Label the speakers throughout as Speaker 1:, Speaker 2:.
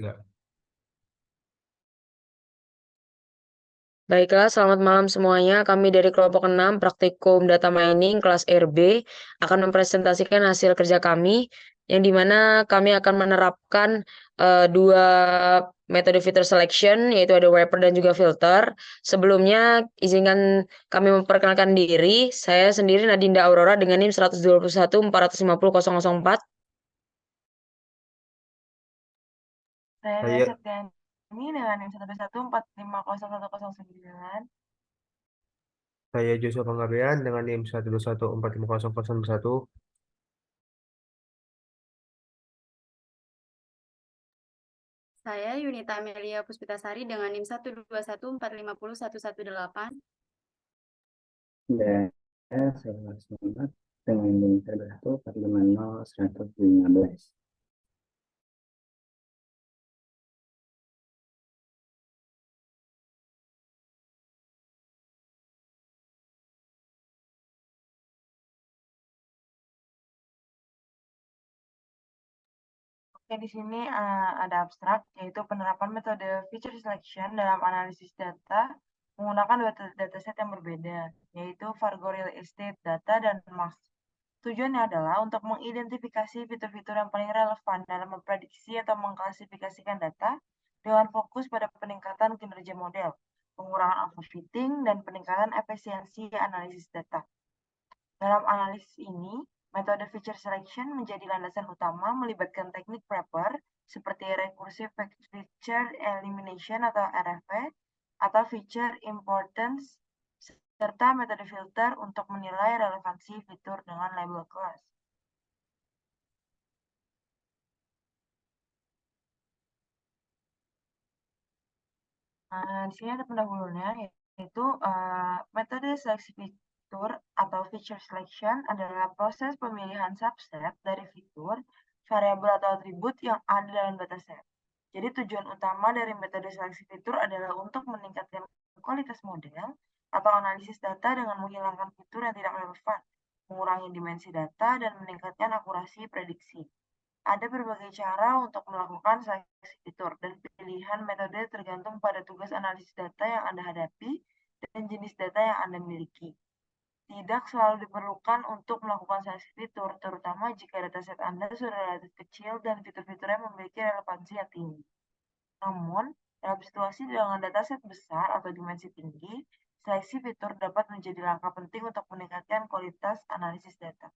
Speaker 1: Enggak.
Speaker 2: Baiklah, selamat malam semuanya. Kami dari kelompok 6 Praktikum Data Mining kelas RB akan mempresentasikan hasil kerja kami yang dimana kami akan menerapkan dua metode filter selection, yaitu ada wiper dan juga filter. Sebelumnya, izinkan kami memperkenalkan diri. Saya sendiri Nadinda Aurora dengan NIM 121 450 004.
Speaker 3: Saya Dea
Speaker 1: Saya
Speaker 3: Septiani dengan NIM 121450109.
Speaker 1: saya Joshua Panggabean dengan NIM 121450001.
Speaker 4: Saya Yunita Amelia Puspitasari dengan NIM 121450118.
Speaker 5: Dan saya Selamat dengan NIM 121450115.
Speaker 3: Oke, di sini ada abstrak, yaitu penerapan metode feature selection dalam analisis data menggunakan dua dataset yang berbeda, yaitu Fargo Real Estate Data dan MAX. Tujuannya adalah untuk mengidentifikasi fitur-fitur yang paling relevan dalam memprediksi atau mengklasifikasikan data dengan fokus pada peningkatan kinerja model, pengurangan overfitting, dan peningkatan efisiensi analisis data. Dalam analisis ini, metode feature selection menjadi landasan utama melibatkan teknik prepper seperti recursive feature elimination atau RFE atau feature importance serta metode filter untuk menilai relevansi fitur dengan label kelas. Di sini ada pendahulunya, yaitu metode seleksi fitur atau feature selection adalah proses pemilihan subset dari fitur, variabel atau atribut yang ada dalam dataset. Jadi tujuan utama dari metode seleksi fitur adalah untuk meningkatkan kualitas model atau analisis data dengan menghilangkan fitur yang tidak relevan, mengurangi dimensi data, dan meningkatkan akurasi prediksi. Ada berbagai cara untuk melakukan seleksi fitur, dan pilihan metode tergantung pada tugas analisis data yang Anda hadapi dan jenis data yang Anda miliki. Tidak selalu diperlukan untuk melakukan seleksi fitur, terutama jika dataset Anda sudah relatif kecil dan fitur-fiturnya memiliki relevansi yang tinggi. Namun, dalam situasi dengan dataset besar atau dimensi tinggi, seleksi fitur dapat menjadi langkah penting untuk meningkatkan kualitas analisis data.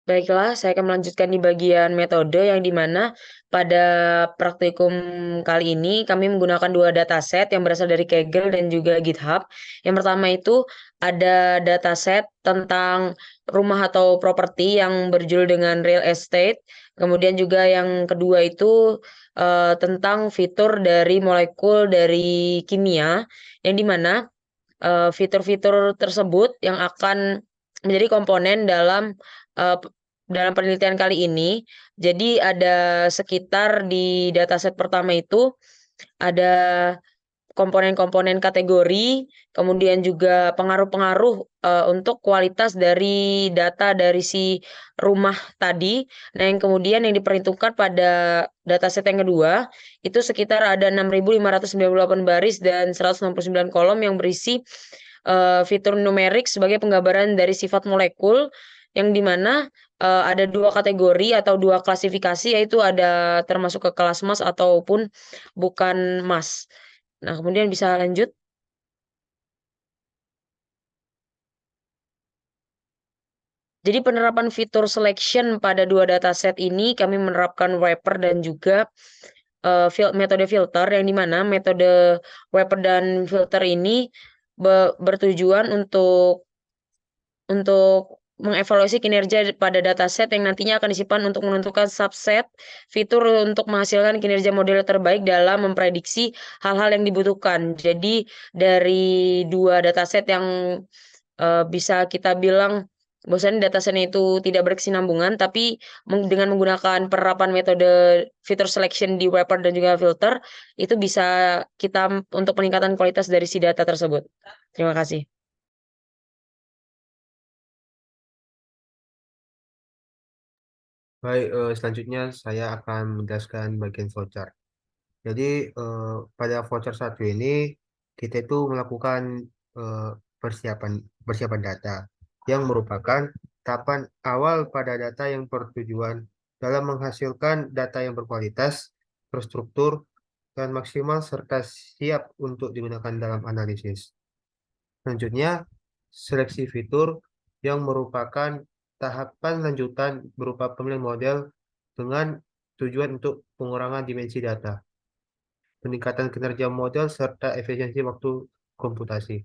Speaker 2: Baiklah, saya akan melanjutkan di bagian metode yang dimana pada praktikum kali ini kami menggunakan dua dataset yang berasal dari Kaggle dan juga GitHub. Yang pertama itu ada dataset tentang rumah atau properti yang berjudul dengan real estate. Kemudian juga yang kedua itu tentang fitur dari molekul dari kimia, yang dimana fitur-fitur tersebut yang akan menjadi komponen dalam penelitian kali ini. Jadi ada sekitar di dataset pertama itu ada komponen-komponen kategori, kemudian juga pengaruh-pengaruh untuk kualitas dari data dari si rumah tadi. Nah, yang kemudian yang diperhitungkan pada dataset yang kedua itu sekitar ada 6.598 baris dan 169 kolom yang berisi fitur numerik sebagai penggambaran dari sifat molekul, yang dimana ada dua kategori atau dua klasifikasi, yaitu ada termasuk ke kelas mass ataupun bukan mass. Nah, kemudian bisa lanjut. Jadi penerapan fitur selection pada dua dataset ini kami menerapkan wiper dan juga metode filter, yang dimana metode wiper dan filter ini bertujuan untuk mengevaluasi kinerja pada dataset yang nantinya akan disimpan untuk menentukan subset fitur untuk menghasilkan kinerja model terbaik dalam memprediksi hal-hal yang dibutuhkan. Jadi dari dua dataset yang bisa kita bilang bahwasanya datasetnya itu tidak berkesinambungan, tapi dengan menggunakan penerapan metode fitur selection di wiper dan juga filter, itu bisa kita untuk peningkatan kualitas dari si data tersebut. Terima kasih.
Speaker 1: Baik, selanjutnya saya akan menjelaskan bagian flowchart. Jadi pada voucher 1 ini kita itu melakukan eh, persiapan persiapan data yang merupakan tahapan awal pada data yang bertujuan dalam menghasilkan data yang berkualitas, terstruktur, dan maksimal serta siap untuk digunakan dalam analisis. Selanjutnya, seleksi fitur yang merupakan tahapan lanjutan berupa pemilihan model dengan tujuan untuk pengurangan dimensi data, peningkatan kinerja model, serta efisiensi waktu komputasi.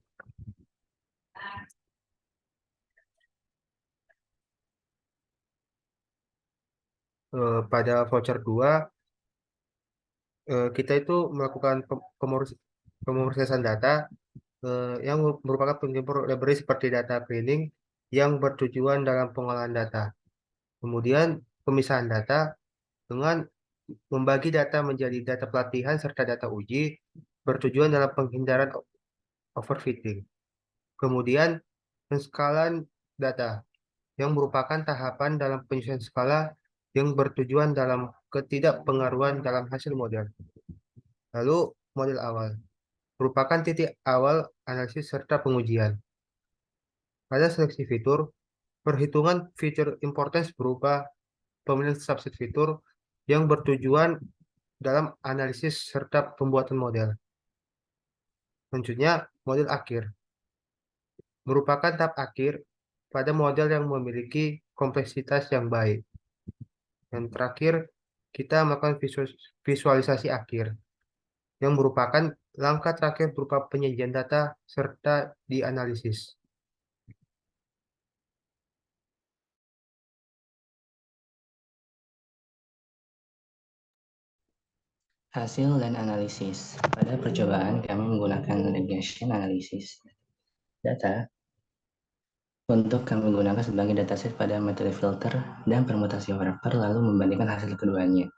Speaker 1: Pada voucher 2, kita itu melakukan pemrosesan data yang merupakan pencampur library seperti data cleaning yang bertujuan dalam pengolahan data. Kemudian pemisahan data dengan membagi data menjadi data pelatihan serta data uji bertujuan dalam penghindaran overfitting. Kemudian penskalan data yang merupakan tahapan dalam penyusunan skala yang bertujuan dalam ketidakpengaruhan dalam hasil model. Lalu model awal merupakan titik awal analisis serta pengujian. Pada seleksi fitur, perhitungan feature importance berupa pemilihan subset fitur yang bertujuan dalam analisis serta pembuatan model. Selanjutnya, model akhir merupakan tahap akhir pada model yang memiliki kompleksitas yang baik. Dan terakhir, kita melakukan visualisasi akhir yang merupakan langkah terakhir berupa penyajian data serta dianalisis.
Speaker 5: Hasil dan analisis. Pada percobaan, kami menggunakan regression analysis data untuk kami gunakan sebagai dataset pada metode filter dan permutasi wrapper, lalu membandingkan hasil keduanya.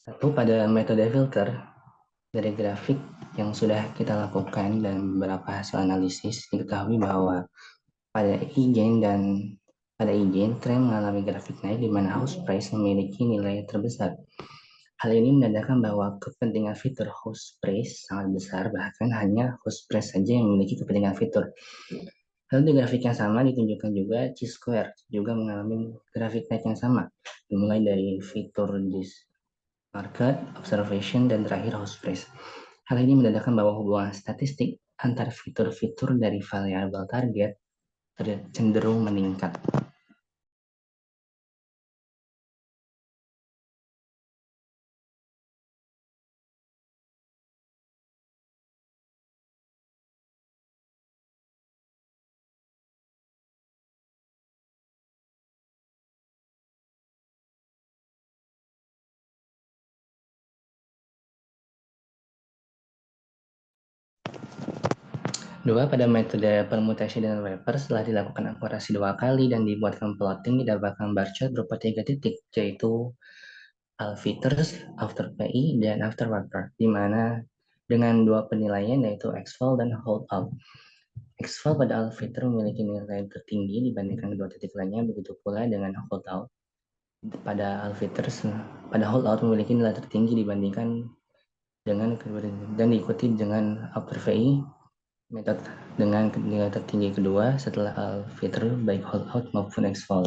Speaker 5: Satu, pada metode filter, dari grafik yang sudah kita lakukan dan beberapa hasil analisis, diketahui bahwa pada IGN tren mengalami grafik naik di mana house price memiliki nilai terbesar. Hal ini menandakan bahwa kepentingan fitur house price sangat besar, bahkan hanya house price saja yang memiliki kepentingan fitur. Lalu di grafik yang sama ditunjukkan juga Chi-square juga mengalami grafik naik yang sama, dimulai dari fitur this market, observation, dan terakhir house price. Hal ini menandakan bahwa hubungan statistik antar fitur-fitur dari variabel target cenderung meningkat. Dua, pada metode permutasi dan wrapper setelah dilakukan akurasi 2 kali dan dibuatkan plotting, didapatkan bar chart berupa 3 titik, yaitu alfeatures, after PI, dan after wrapper, di mana dengan 2 penilaian yaitu exfol dan holdout. Exfol pada alfeature memiliki nilai tertinggi dibandingkan kedua titik lainnya, begitu pula dengan holdout. Pada alfeatures, pada holdout memiliki nilai tertinggi dibandingkan dengan dan diikuti dengan after PI, metode dengan nilai tertinggi kedua setelah alfeature baik holdout maupun exfol.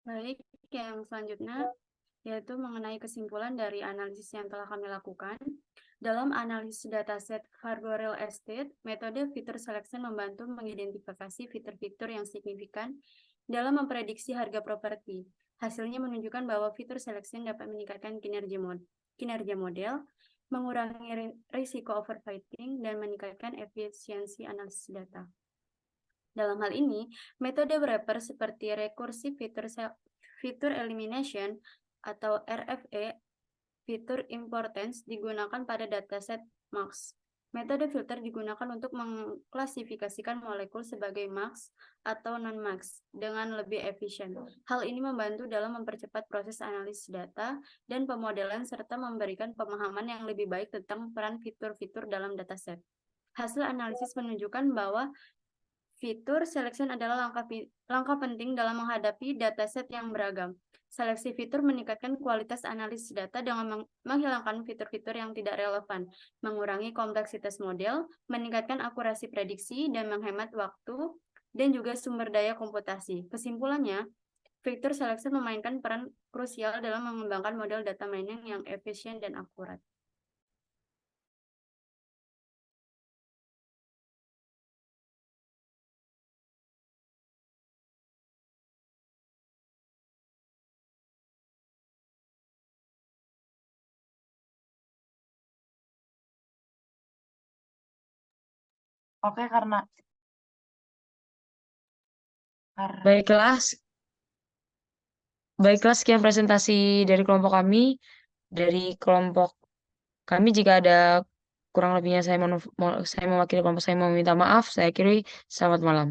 Speaker 4: Baik, yang selanjutnya yaitu mengenai kesimpulan dari analisis yang telah kami lakukan. Dalam analisis dataset Fargo Real Estate, metode fitur selection membantu mengidentifikasi fitur-fitur yang signifikan dalam memprediksi harga properti. Hasilnya menunjukkan bahwa fitur selection dapat meningkatkan kinerja model, mengurangi risiko overfitting, dan meningkatkan efisiensi analisis data. Dalam hal ini, metode wrapper seperti recursive feature elimination atau RFE, fitur importance, digunakan pada dataset MAX. Metode filter digunakan untuk mengklasifikasikan molekul sebagai max atau non-max dengan lebih efisien. Hal ini membantu dalam mempercepat proses analisis data dan pemodelan serta memberikan pemahaman yang lebih baik tentang peran fitur-fitur dalam dataset. Hasil analisis menunjukkan bahwa fitur selection adalah langkah penting dalam menghadapi dataset yang beragam. Seleksi fitur meningkatkan kualitas analisis data dengan menghilangkan fitur-fitur yang tidak relevan, mengurangi kompleksitas model, meningkatkan akurasi prediksi, dan menghemat waktu dan juga sumber daya komputasi. Kesimpulannya, fitur selection memainkan peran krusial dalam mengembangkan model data mining yang efisien dan akurat.
Speaker 3: Oke, karena
Speaker 2: Baiklah, sekian presentasi dari kelompok kami. Dari kelompok kami, jika ada kurang lebihnya saya mewakili kelompok saya meminta maaf. Saya akhiri, selamat malam.